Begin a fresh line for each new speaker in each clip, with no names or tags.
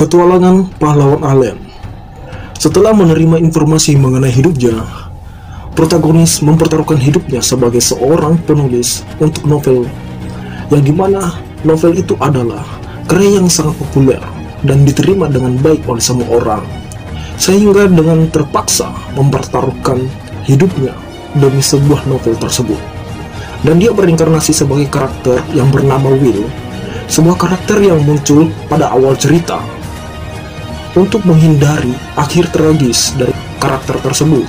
Petualangan Pahlawan Allen. Setelah menerima informasi mengenai hidupnya, protagonis mempertaruhkan hidupnya sebagai seorang penulis untuk novel, yang dimana novel itu adalah karya yang sangat populer dan diterima dengan baik oleh semua orang, sehingga dengan terpaksa mempertaruhkan hidupnya demi sebuah novel tersebut. Dan dia berinkarnasi sebagai karakter yang bernama Will, sebuah karakter yang muncul pada awal cerita. Untuk menghindari akhir tragis dari karakter tersebut,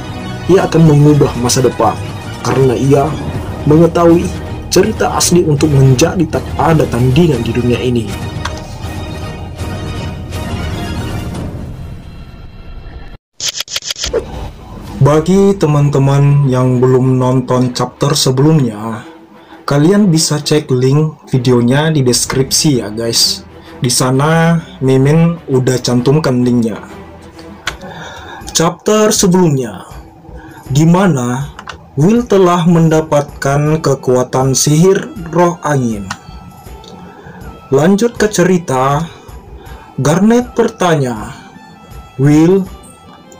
ia akan mengubah masa depan karena ia mengetahui cerita asli untuk menjadi tak ada tandingan di dunia ini. Bagi teman-teman yang belum nonton chapter sebelumnya, kalian bisa cek link videonya di deskripsi ya guys. Di sana Mimin udah cantumkan linknya. Chapter sebelumnya, di mana Will telah mendapatkan kekuatan sihir roh angin. Lanjut ke cerita, Garnet bertanya, "Will,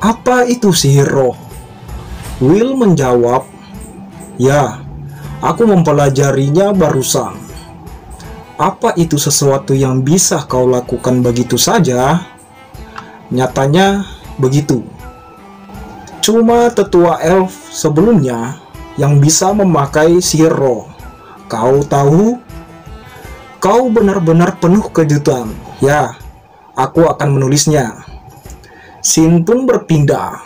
apa itu sihir roh?" Will menjawab, "Ya, aku mempelajarinya barusan." "Apa itu sesuatu yang bisa kau lakukan begitu saja?" "Nyatanya begitu. Cuma tetua elf sebelumnya yang bisa memakai sihir roh. Kau tahu? Kau benar-benar penuh kejutan." "Ya, aku akan menulisnya." Scene pun berpindah.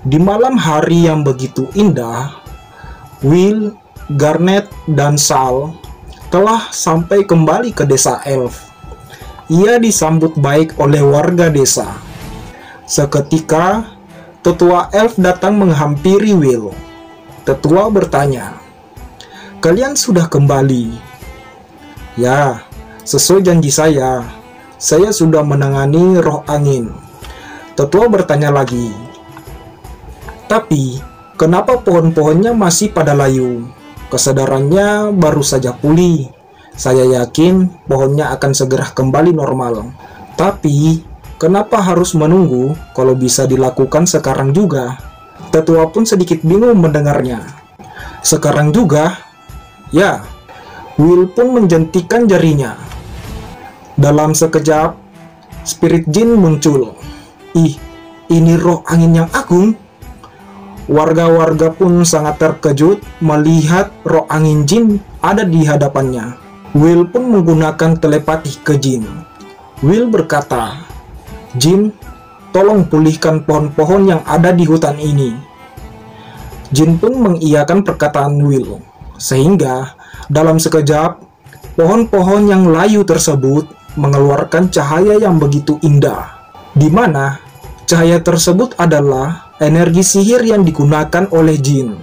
Di malam hari yang begitu indah, Will, Garnet, dan Sal telah sampai kembali ke desa elf. Ia disambut baik oleh warga desa. Seketika, tetua elf datang menghampiri Will. Tetua bertanya, "Kalian sudah kembali?" "Ya, sesuai janji saya sudah menangani roh angin." Tetua bertanya lagi, "Tapi, kenapa pohon-pohonnya masih pada layu? Kesadarannya baru saja pulih. Saya yakin pohonnya akan segera kembali normal. Tapi, kenapa harus menunggu kalau bisa dilakukan sekarang juga?" Tetua pun sedikit bingung mendengarnya. "Sekarang juga?" "Ya." Will pun menjentikan jarinya. Dalam sekejap, spirit jin muncul. "Ih, ini roh angin yang agung." Warga-warga pun sangat terkejut melihat roh angin jin ada di hadapannya. Will pun menggunakan telepati ke jin. Will berkata, "Jin, tolong pulihkan pohon-pohon yang ada di hutan ini." Jin pun mengiyakan perkataan Will, sehingga dalam sekejap pohon-pohon yang layu tersebut mengeluarkan cahaya yang begitu indah, di mana cahaya tersebut adalah energi sihir yang digunakan oleh jin,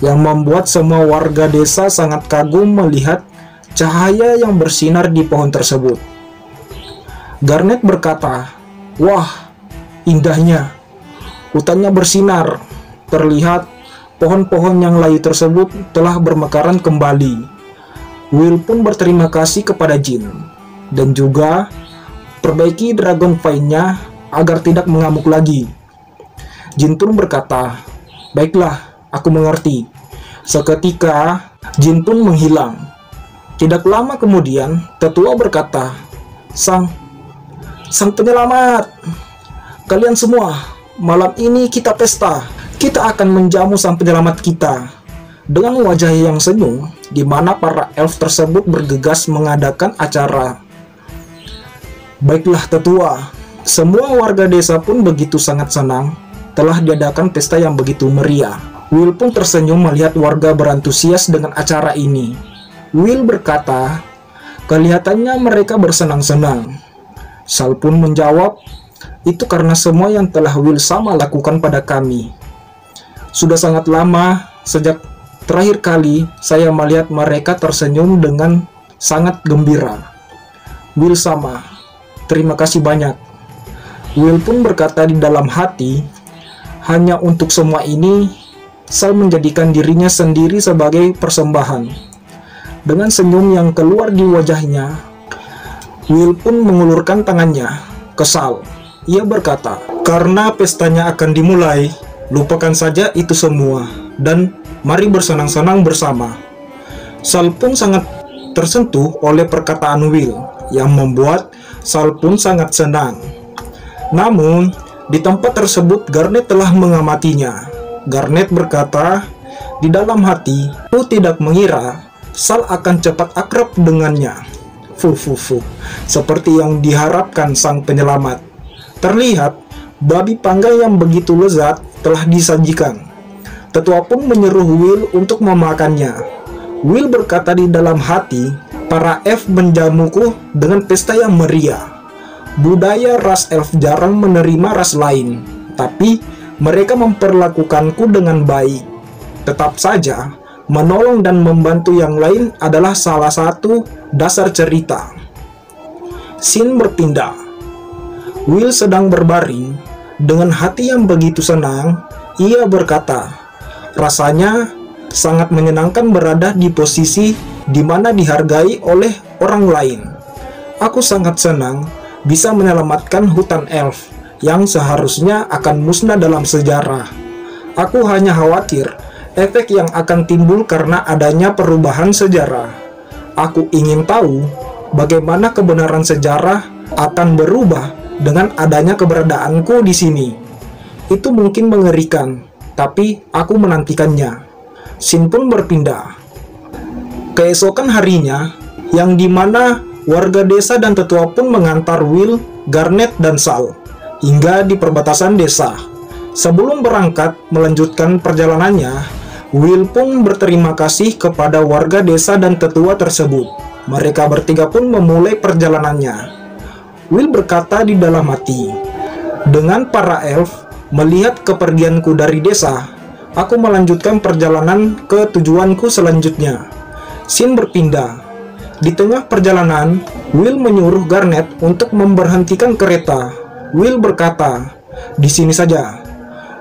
yang membuat semua warga desa sangat kagum melihat cahaya yang bersinar di pohon tersebut. Garnet berkata, "Wah, indahnya. Hutannya bersinar. Terlihat pohon-pohon yang layu tersebut telah bermekaran kembali." Will pun berterima kasih kepada jin, dan juga perbaiki dragonfly-nya agar tidak mengamuk lagi. Jin pun berkata, "Baiklah, aku mengerti." Seketika, jin pun menghilang. Tidak lama kemudian, tetua berkata, Sang penyelamat, kalian semua, malam ini kita pesta. Kita akan menjamu sang penyelamat kita." Dengan wajah yang senyum, di mana para elf tersebut bergegas mengadakan acara. "Baiklah tetua." Semua warga desa pun begitu sangat senang telah diadakan pesta yang begitu meriah. Will pun tersenyum melihat warga berantusias dengan acara ini. Will berkata, "Kelihatannya mereka bersenang-senang." Sal pun menjawab, "Itu karena semua yang telah Will sama lakukan pada kami. Sudah sangat lama sejak terakhir kali saya melihat mereka tersenyum dengan sangat gembira." Will sama, "Terima kasih banyak." Will pun berkata di dalam hati, hanya untuk semua ini, Sal menjadikan dirinya sendiri sebagai persembahan. Dengan senyum yang keluar di wajahnya, Will pun mengulurkan tangannya. Kesal, ia berkata, "Karena pestanya akan dimulai, lupakan saja itu semua, dan mari bersenang-senang bersama." Sal pun sangat tersentuh oleh perkataan Will, yang membuat Sal pun sangat senang. Namun, di tempat tersebut Garnet telah mengamatinya. Garnet berkata di dalam hati, "Aku tidak mengira Sal akan cepat akrab dengannya." Seperti yang diharapkan sang penyelamat. Terlihat babi panggang yang begitu lezat telah disajikan. Tetua pun menyuruh Will untuk memakannya. Will berkata di dalam hati, "Para elf menjamuku dengan pesta yang meriah." Budaya ras elf jarang menerima ras lain, tapi mereka memperlakukanku dengan baik. Tetap saja, menolong dan membantu yang lain adalah salah satu dasar cerita. Scene berpindah. Will sedang berbaring. Dengan hati yang begitu senang, ia berkata, "Rasanya sangat menyenangkan berada di posisi di mana dihargai oleh orang lain. Aku sangat senang bisa menyelamatkan hutan elf yang seharusnya akan musnah dalam sejarah. Aku hanya khawatir efek yang akan timbul karena adanya perubahan sejarah. Aku ingin tahu bagaimana kebenaran sejarah akan berubah dengan adanya keberadaanku di sini. Itu mungkin mengerikan, tapi aku menantikannya." Scene pun berpindah. Keesokan harinya, yang dimana warga desa dan tetua pun mengantar Will, Garnet, dan Sal hingga di perbatasan desa. Sebelum berangkat melanjutkan perjalanannya, Will pun berterima kasih kepada warga desa dan tetua tersebut. Mereka bertiga pun memulai perjalanannya. Will berkata di dalam hati, "Dengan para elf melihat kepergianku dari desa, aku melanjutkan perjalanan ke tujuanku selanjutnya." Scene berpindah. Di tengah perjalanan, Will menyuruh Garnet untuk memberhentikan kereta. Will berkata, "Di sini saja."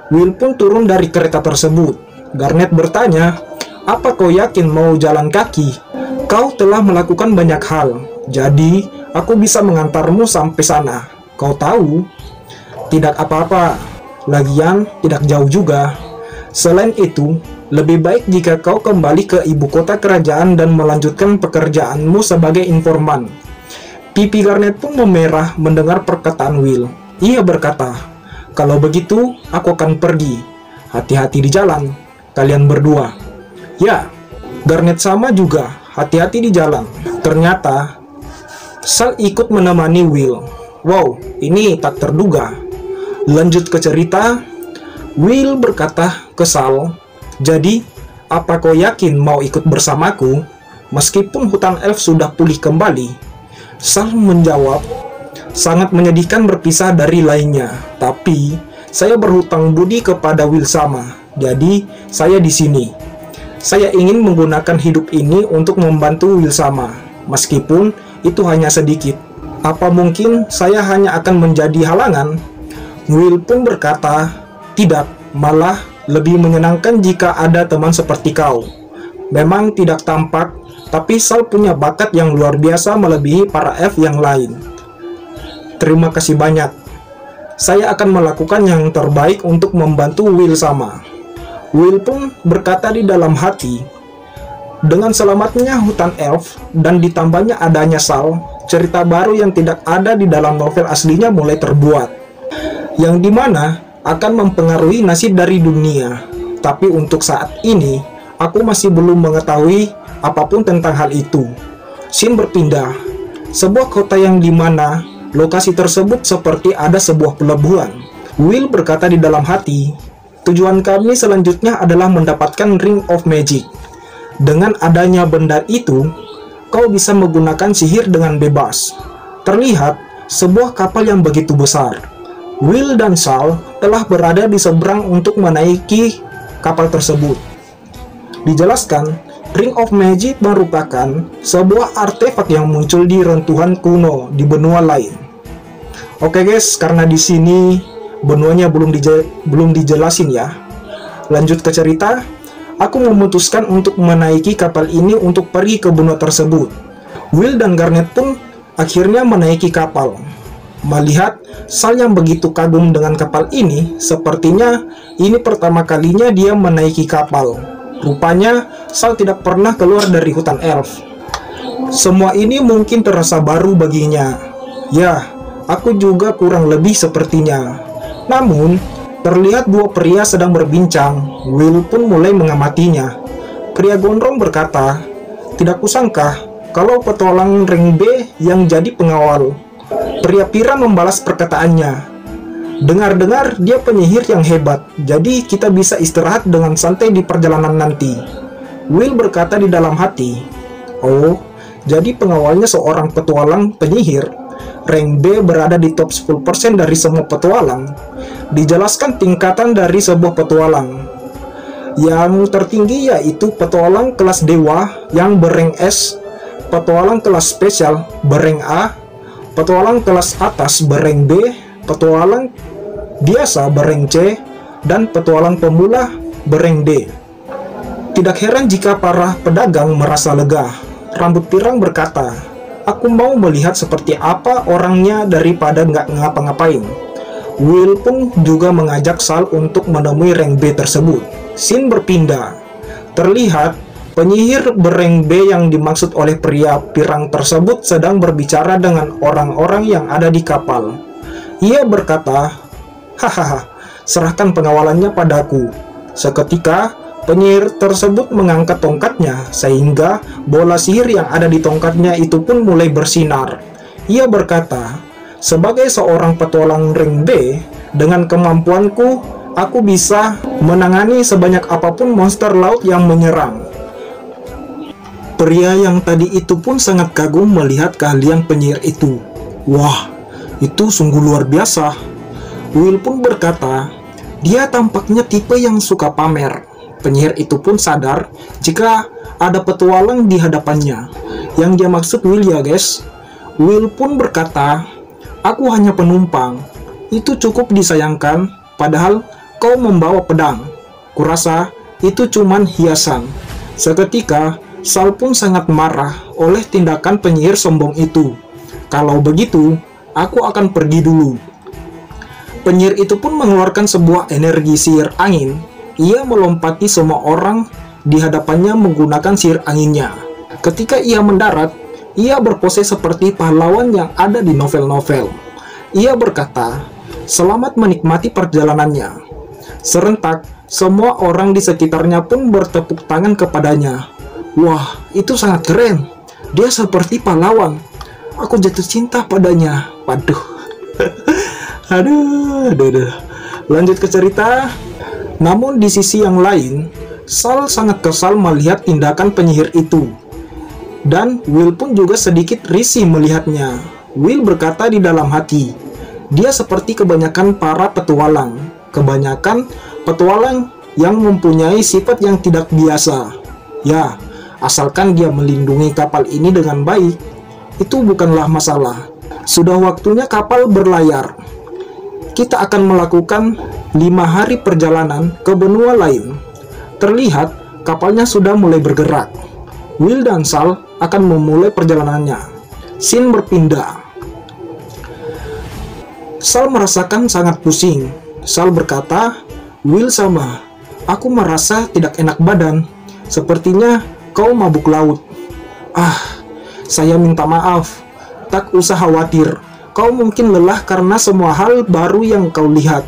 Will pun turun dari kereta tersebut. Garnet bertanya, "Apa kau yakin mau jalan kaki? Kau telah melakukan banyak hal, jadi aku bisa mengantarmu sampai sana. Kau tahu, tidak apa-apa. Lagian tidak jauh juga. Selain itu, lebih baik jika kau kembali ke ibu kota kerajaan dan melanjutkan pekerjaanmu sebagai informan." Pipi Garnet pun memerah mendengar perkataan Will. Ia berkata, "Kalau begitu, aku akan pergi. Hati-hati di jalan, kalian berdua." "Ya." Garnet sama juga, hati-hati di jalan. Ternyata Sal ikut menemani Will. Wow, ini tak terduga. Lanjut ke cerita. Will berkata ke Sal, "Jadi, apa kau yakin mau ikut bersamaku meskipun hutan elf sudah pulih kembali?" Sal menjawab, "Sangat menyedihkan berpisah dari lainnya, tapi saya berhutang budi kepada Will sama, jadi saya di sini. Saya ingin menggunakan hidup ini untuk membantu Will sama, meskipun itu hanya sedikit. Apa mungkin saya hanya akan menjadi halangan?" Will pun berkata, "Tidak, malah lebih menyenangkan jika ada teman seperti kau. Memang tidak tampak, tapi Sal punya bakat yang luar biasa melebihi para elf yang lain. Terima kasih banyak. Saya akan melakukan yang terbaik untuk membantu Will sama." Will pun berkata di dalam hati, dengan selamatnya hutan elf dan ditambahnya adanya Sal, cerita baru yang tidak ada di dalam novel aslinya mulai terbuat, yang dimana akan mempengaruhi nasib dari dunia. Tapi untuk saat ini, aku masih belum mengetahui apapun tentang hal itu. Scene berpindah. Sebuah kota yang dimana lokasi tersebut seperti ada sebuah pelabuhan. Will berkata di dalam hati, "Tujuan kami selanjutnya adalah mendapatkan Ring of Magic. Dengan adanya benda itu, kau bisa menggunakan sihir dengan bebas." Terlihat sebuah kapal yang begitu besar. Will dan Sal telah berada di seberang untuk menaiki kapal tersebut. Dijelaskan, Ring of Magic merupakan sebuah artefak yang muncul di runtuhan kuno di benua lain. Oke guys, karena di sini benuanya belum dijelasin ya. Lanjut ke cerita. Aku memutuskan untuk menaiki kapal ini untuk pergi ke benua tersebut. Will dan Garnet pun akhirnya menaiki kapal. Melihat Sal yang begitu kagum dengan kapal ini, sepertinya ini pertama kalinya dia menaiki kapal. Rupanya Sal tidak pernah keluar dari hutan elf. Semua ini mungkin terasa baru baginya. Ya, aku juga kurang lebih sepertinya. Namun, terlihat dua pria sedang berbincang. Will pun mulai mengamatinya. Pria gondrong berkata, "Tidak kusangka kalau petualang rank B yang jadi pengawal." Pria pirang membalas perkataannya, "Dengar-dengar dia penyihir yang hebat, jadi kita bisa istirahat dengan santai di perjalanan nanti." Will berkata di dalam hati, "Oh, jadi pengawalnya seorang petualang penyihir. Rank B berada di top 10% dari semua petualang." Dijelaskan tingkatan dari sebuah petualang. Yang tertinggi yaitu petualang kelas dewa yang berrank S, petualang kelas spesial berrank A, petualang kelas atas berrank B, petualang biasa berrank C, dan petualang pemula berrank D. Tidak heran jika para pedagang merasa lega. Rambut pirang berkata, "Aku mau melihat seperti apa orangnya daripada nggak ngapa-ngapain." Will pun juga mengajak Sal untuk menemui rank B tersebut. Scene berpindah. Terlihat penyihir berrank B yang dimaksud oleh pria pirang tersebut sedang berbicara dengan orang-orang yang ada di kapal. Ia berkata, "Hahaha, serahkan pengawalannya padaku." Seketika, penyihir tersebut mengangkat tongkatnya, sehingga bola sihir yang ada di tongkatnya itu pun mulai bersinar. Ia berkata, "Sebagai seorang petualang rank B, dengan kemampuanku, aku bisa menangani sebanyak apapun monster laut yang menyerang." Pria yang tadi itu pun sangat kagum melihat keahlian penyihir itu. "Wah, itu sungguh luar biasa." Will pun berkata, dia tampaknya tipe yang suka pamer. Penyihir itu pun sadar jika ada petualang di hadapannya. Yang dia maksud Will ya guys. Will pun berkata, "Aku hanya penumpang. Itu cukup disayangkan, padahal kau membawa pedang. Kurasa itu cuman hiasan." Seketika, Sal pun sangat marah oleh tindakan penyihir sombong itu. "Kalau begitu, aku akan pergi dulu." Penyihir itu pun mengeluarkan sebuah energi sihir angin. Ia melompati semua orang di hadapannya menggunakan sihir anginnya. Ketika ia mendarat, ia berpose seperti pahlawan yang ada di novel-novel. Ia berkata, "Selamat menikmati perjalanannya." Serentak, semua orang di sekitarnya pun bertepuk tangan kepadanya. "Wah, itu sangat keren. Dia seperti pahlawan. Aku jatuh cinta padanya." Waduh. aduh. Lanjut ke cerita. Namun di sisi yang lain, Sal sangat kesal melihat tindakan penyihir itu. Dan Will pun juga sedikit risih melihatnya. Will berkata di dalam hati, dia seperti kebanyakan para petualang. Kebanyakan petualang yang mempunyai sifat yang tidak biasa. Ya, asalkan dia melindungi kapal ini dengan baik, itu bukanlah masalah. Sudah waktunya kapal berlayar. Kita akan melakukan 5 hari perjalanan ke benua lain. Terlihat kapalnya sudah mulai bergerak. Will dan Sal akan memulai perjalanannya. Scene berpindah. Sal merasakan sangat pusing. Sal berkata, "Will sama, aku merasa tidak enak badan. Sepertinya kau mabuk laut." Saya minta maaf. Tak usah khawatir. Kau mungkin lelah karena semua hal baru yang kau lihat.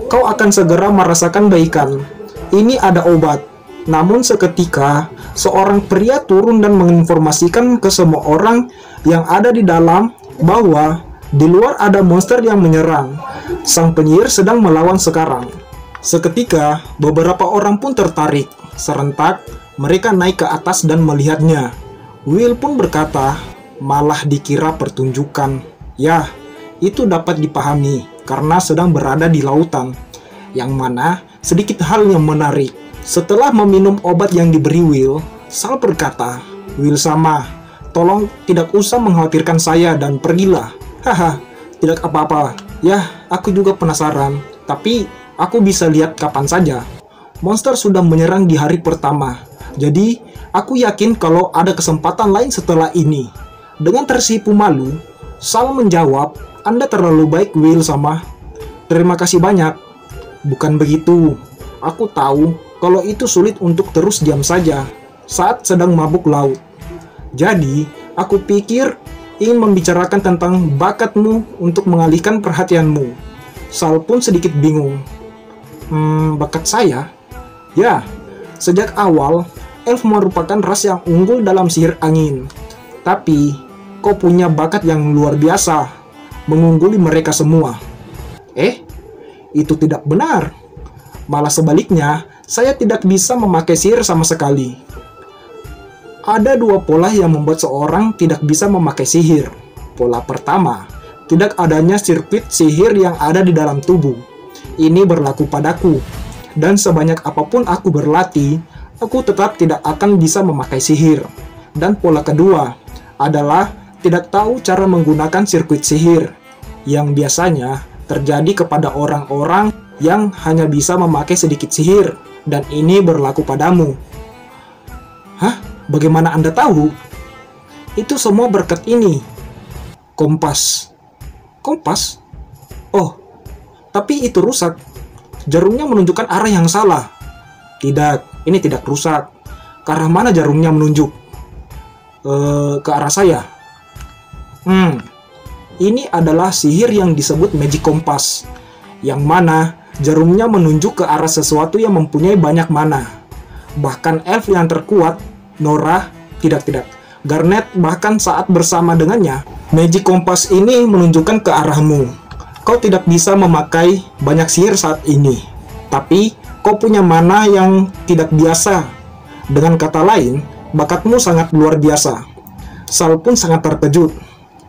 Kau akan segera merasakan baikan. Ini ada obat." Namun seketika, seorang pria turun dan menginformasikan ke semua orang yang ada di dalam bahwa di luar ada monster yang menyerang. Sang penyihir sedang melawan sekarang. Seketika, beberapa orang pun tertarik. Serentak, mereka naik ke atas dan melihatnya. Will pun berkata, "Malah dikira pertunjukan." Ya, itu dapat dipahami karena sedang berada di lautan. Yang mana sedikit hal yang menarik. Setelah meminum obat yang diberi Will, Sal berkata, "Will sama, tolong tidak usah mengkhawatirkan saya dan pergilah." "Haha, tidak apa-apa. Ya, aku juga penasaran. Tapi aku bisa lihat kapan saja. Monster sudah menyerang di hari pertama. Jadi, aku yakin kalau ada kesempatan lain setelah ini. Dengan tersipu malu, Sal menjawab, "Anda terlalu baik, Will sama. Terima kasih banyak." "Bukan begitu. Aku tahu kalau itu sulit untuk terus diam saja saat sedang mabuk laut. Jadi, aku pikir ingin membicarakan tentang bakatmu untuk mengalihkan perhatianmu." Sal pun sedikit bingung. Bakat saya? Ya, sejak awal, elf merupakan ras yang unggul dalam sihir angin. Tapi, kau punya bakat yang luar biasa, mengungguli mereka semua." Itu tidak benar. Malah sebaliknya, saya tidak bisa memakai sihir sama sekali. Ada dua pola yang membuat seorang tidak bisa memakai sihir. Pola pertama, tidak adanya sirkuit sihir yang ada di dalam tubuh. Ini berlaku padaku, dan sebanyak apapun aku berlatih, aku tetap tidak akan bisa memakai sihir. Dan pola kedua adalah tidak tahu cara menggunakan sirkuit sihir, yang biasanya terjadi kepada orang-orang yang hanya bisa memakai sedikit sihir, dan ini berlaku padamu. Hah? Bagaimana Anda tahu? Itu semua berkat ini. Kompas. Kompas? Oh, tapi itu rusak. Jarumnya menunjukkan arah yang salah. Tidak, ini tidak rusak. Ke arah mana jarumnya menunjuk? Ke arah saya. Ini adalah sihir yang disebut magic kompas, yang mana jarumnya menunjuk ke arah sesuatu yang mempunyai banyak mana. Bahkan elf yang terkuat, Nora, tidak, Garnet, bahkan saat bersama dengannya, magic kompas ini menunjukkan ke arahmu. Kau tidak bisa memakai banyak sihir saat ini, tapi kau punya mana yang tidak biasa. Dengan kata lain, bakatmu sangat luar biasa. Sal pun sangat terkejut.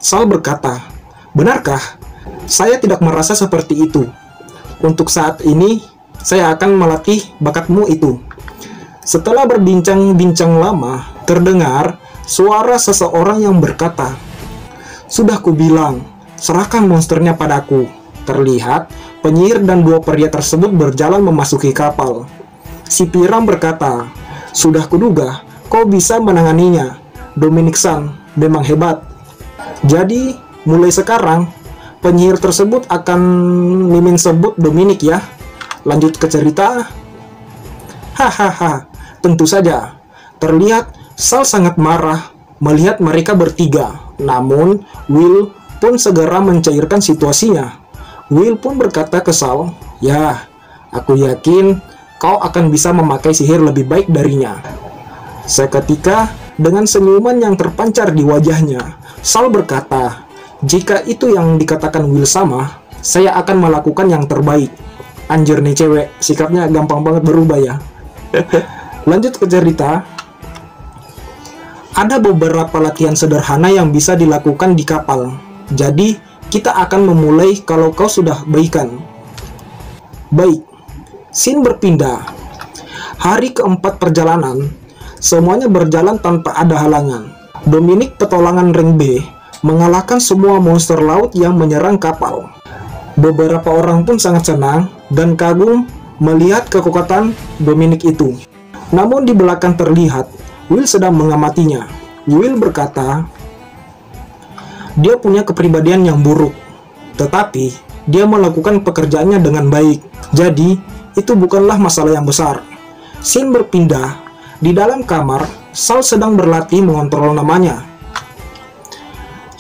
Sal berkata, "Benarkah? Saya tidak merasa seperti itu. Untuk saat ini, saya akan melatih bakatmu itu." Setelah berbincang-bincang lama, terdengar suara seseorang yang berkata, "Sudah kubilang, serahkan monsternya padaku." Terlihat, penyihir dan dua pria tersebut berjalan memasuki kapal. Si Piram berkata, "Sudah kuduga, kau bisa menanganinya. Dominic San memang hebat. Jadi, mulai sekarang, penyihir tersebut akan mimin sebut Dominic ya. Lanjut ke cerita." Hahaha, tentu saja. Terlihat Sal sangat marah melihat mereka bertiga. Namun, Will pun segera mencairkan situasinya. Will pun berkata ke Sal, "Ya, aku yakin kau akan bisa memakai sihir lebih baik darinya." Seketika, dengan senyuman yang terpancar di wajahnya, Sal berkata, "Jika itu yang dikatakan Will sama, saya akan melakukan yang terbaik." Anjir nih cewek, sikapnya gampang banget berubah ya. Lanjut ke cerita. Ada beberapa latihan sederhana yang bisa dilakukan di kapal. Jadi, kita akan memulai kalau kau sudah baikan. Baik, scene berpindah. Hari keempat perjalanan, semuanya berjalan tanpa ada halangan. Dominic petualangan Ring B mengalahkan semua monster laut yang menyerang kapal. Beberapa orang pun sangat senang dan kagum melihat kekuatan Dominic itu. Namun di belakang terlihat Will sedang mengamatinya. Will berkata, dia punya kepribadian yang buruk, tetapi dia melakukan pekerjaannya dengan baik. Jadi, itu bukanlah masalah yang besar. Scene berpindah. Di dalam kamar, Sal sedang berlatih mengontrol namanya.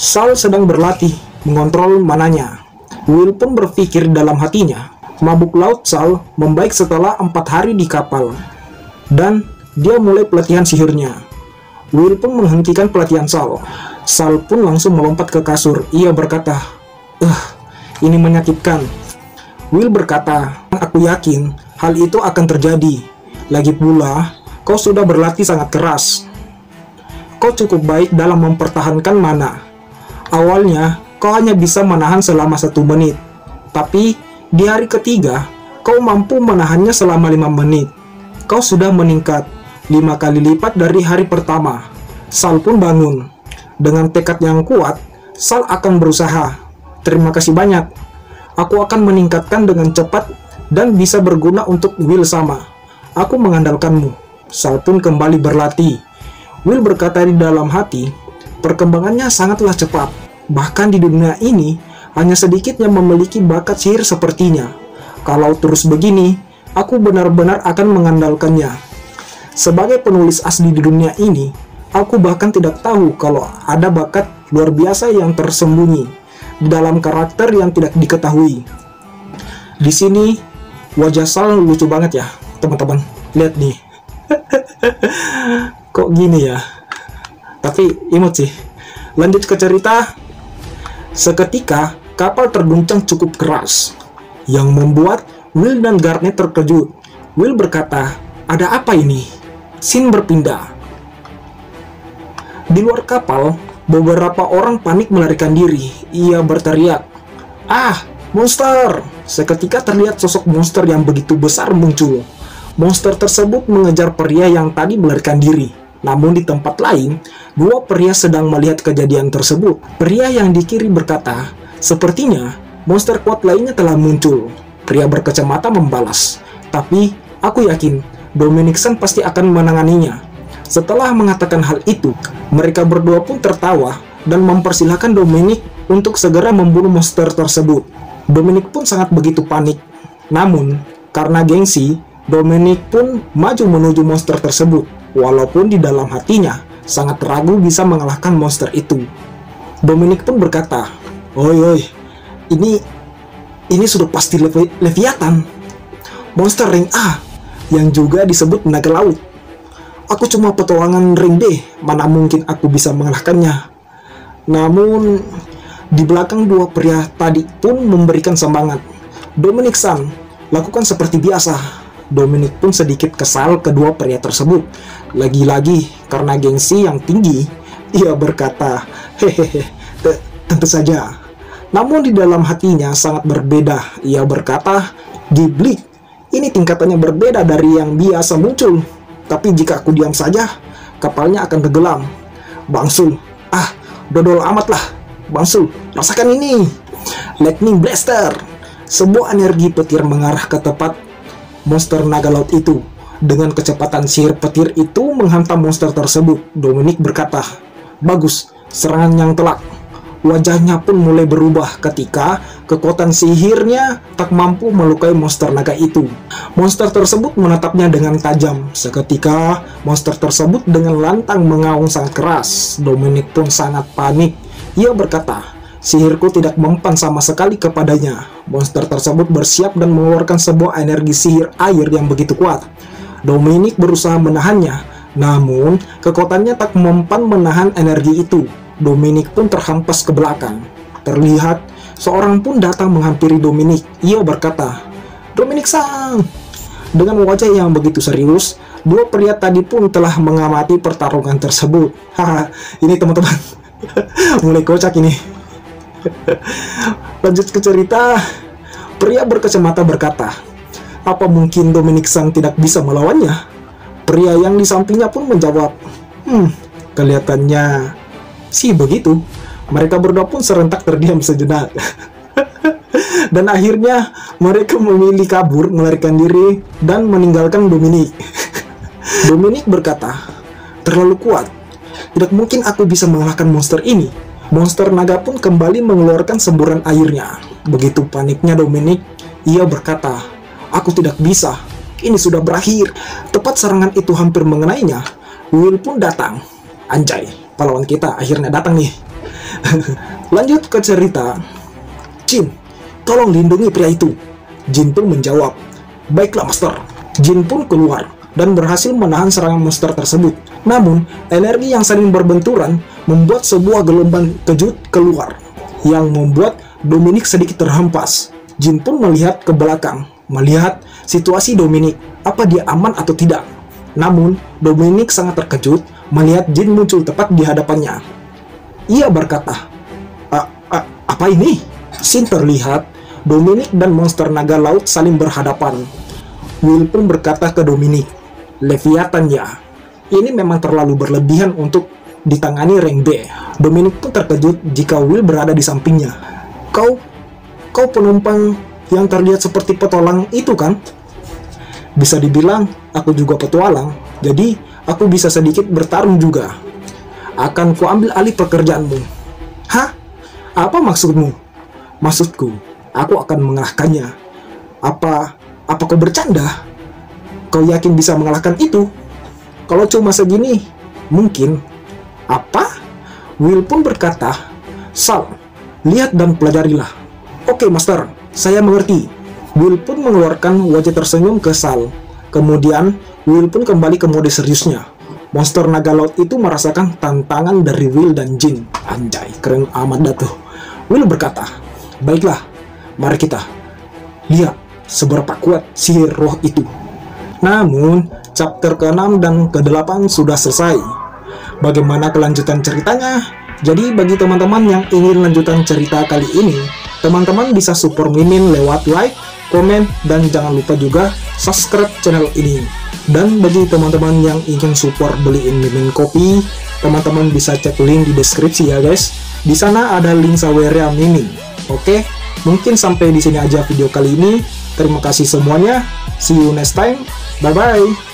Sal sedang berlatih mengontrol mananya. Will pun berpikir dalam hatinya, mabuk laut Sal membaik setelah 4 hari di kapal. Dan dia mulai pelatihan sihirnya. Will pun menghentikan pelatihan Sal. Sal pun langsung melompat ke kasur. Ia berkata, ini menyakitkan." Will berkata, "Aku yakin hal itu akan terjadi. Lagi pula, kau sudah berlatih sangat keras. Kau cukup baik dalam mempertahankan mana. Awalnya, kau hanya bisa menahan selama 1 menit. Tapi, di hari ketiga, kau mampu menahannya selama 5 menit. Kau sudah meningkat 5 kali lipat dari hari pertama." Sal pun bangun. Dengan tekad yang kuat, Sal akan berusaha. "Terima kasih banyak. Aku akan meningkatkan dengan cepat dan bisa berguna untuk Will sama. Aku mengandalkanmu." Sal pun kembali berlatih. Will berkata di dalam hati, Perkembangannya sangatlah cepat. Bahkan di dunia ini, hanya sedikit yang memiliki bakat sihir sepertinya. Kalau terus begini, aku benar-benar akan mengandalkannya. Sebagai penulis asli di dunia ini, aku bahkan tidak tahu kalau ada bakat luar biasa yang tersembunyi di dalam karakter yang tidak diketahui. Di sini, wajah Sal lucu banget ya, teman-teman. Lihat nih. Kok gini ya? Tapi imut sih. Lanjut ke cerita. Seketika, kapal terguncang cukup keras, yang membuat Will dan Garnet terkejut. Will berkata, "Ada apa ini?" Scene berpindah. Di luar kapal, beberapa orang panik melarikan diri. Ia berteriak, "Ah, monster!" Seketika terlihat sosok monster yang begitu besar muncul. Monster tersebut mengejar pria yang tadi melarikan diri. Namun di tempat lain, dua pria sedang melihat kejadian tersebut. Pria yang di kiri berkata, "Sepertinya monster kuat lainnya telah muncul." Pria berkacamata membalas, "Tapi aku yakin Dominickson pasti akan menanganinya." Setelah mengatakan hal itu, mereka berdua pun tertawa dan mempersilahkan Dominic untuk segera membunuh monster tersebut. Dominic pun sangat begitu panik. Namun, karena gengsi, Dominic pun maju menuju monster tersebut. Walaupun di dalam hatinya sangat ragu bisa mengalahkan monster itu. Dominic pun berkata, "Oi, ini sudah pasti Leviathan, monster ring A, yang juga disebut naga laut. Aku cuma petualangan ring D, mana mungkin aku bisa mengalahkannya." Namun, di belakang dua pria tadi pun memberikan semangat. "Dominickson, lakukan seperti biasa." Dominic pun sedikit kesal kedua pria tersebut. Lagi-lagi karena gengsi yang tinggi, ia berkata, "Hehehe, tentu saja." Namun di dalam hatinya sangat berbeda. Ia berkata, "Giblik, ini tingkatannya berbeda dari yang biasa muncul. Tapi jika aku diam saja, kapalnya akan tenggelam. Bangsul, dodol amatlah. Bangsul, rasakan ini. Lightning Blaster." Sebuah energi petir mengarah ke tepat monster naga laut itu. Dengan kecepatan sihir petir itu menghantam monster tersebut. Dominic berkata, "Bagus, serangan yang telak." Wajahnya pun mulai berubah ketika kekuatan sihirnya tak mampu melukai monster naga itu. Monster tersebut menatapnya dengan tajam. Seketika, monster tersebut dengan lantang mengaung sangat keras. Dominic pun sangat panik. Ia berkata, "Sihirku tidak mempan sama sekali kepadanya." Monster tersebut bersiap dan mengeluarkan sebuah energi sihir air yang begitu kuat. Dominic berusaha menahannya, namun kekuatannya tak mempan menahan energi itu. Dominic pun terhempas ke belakang. Terlihat seorang pun datang menghampiri Dominic. Ia berkata, "Dominickson." Dengan wajah yang begitu serius, dua pria tadi pun telah mengamati pertarungan tersebut. Haha, ini teman-teman mulai kocak ini. Lanjut ke cerita. Pria berkacamata berkata, "Apa mungkin Dominickson tidak bisa melawannya?" Pria yang di sampingnya pun menjawab, "Kelihatannya sih begitu." Mereka berdua pun serentak terdiam sejenak. Dan akhirnya mereka memilih kabur, melarikan diri, dan meninggalkan Dominic. Dominic berkata, "Terlalu kuat. Tidak mungkin aku bisa mengalahkan monster ini." Monster naga pun kembali mengeluarkan semburan airnya. Begitu paniknya Dominic, ia berkata, "Aku tidak bisa. Ini sudah berakhir." Tepat serangan itu hampir mengenainya, Will pun datang. Anjay, pahlawan kita akhirnya datang nih. Lanjut ke cerita. "Jin, tolong lindungi pria itu." Jin pun menjawab, "Baiklah, Master." Jin pun keluar dan berhasil menahan serangan monster tersebut. Namun, energi yang saling berbenturan membuat sebuah gelombang kejut keluar, yang membuat Dominic sedikit terhempas. Jin pun melihat ke belakang, melihat situasi Dominic, apa dia aman atau tidak. Namun, Dominic sangat terkejut melihat Jin muncul tepat di hadapannya. Ia berkata, "Apa ini?" Scene terlihat, Dominic dan monster naga laut saling berhadapan. Will pun berkata ke Dominic, "Leviathan ya, ini memang terlalu berlebihan untuk ditangani rank B." Dominic pun terkejut jika Will berada di sampingnya. Kau penumpang yang terlihat seperti petualang itu kan?" "Bisa dibilang aku juga petualang, jadi aku bisa sedikit bertarung juga." akan kuambil alih pekerjaanmu. Hah? Apa maksudmu? Maksudku, aku akan mengalahkannya. Apa kau bercanda? Kau yakin bisa mengalahkan itu? Kalau cuma segini, mungkin. Apa? Will pun berkata, Sal, lihat dan pelajarilah. Oke, Master, saya mengerti. Will pun mengeluarkan wajah tersenyum ke Sal. Kemudian, Will pun kembali ke mode seriusnya. Monster naga laut itu merasakan tantangan dari Will dan Jin. Anjay, keren amat dah tuh. Will berkata, baiklah, mari kita lihat seberapa kuat sihir roh itu. Namun, chapter ke-6 dan ke-8 sudah selesai. Bagaimana kelanjutan ceritanya? Jadi bagi teman-teman yang ingin lanjutan cerita kali ini, teman-teman bisa support Mimin lewat like, komen, dan jangan lupa juga subscribe channel ini. Dan bagi teman-teman yang ingin support beliin Mimin kopi, teman-teman bisa cek link di deskripsi ya guys. Di sana ada link saweria Mimin. Oke, mungkin sampai di sini aja video kali ini. Terima kasih semuanya. See you next time. Bye bye.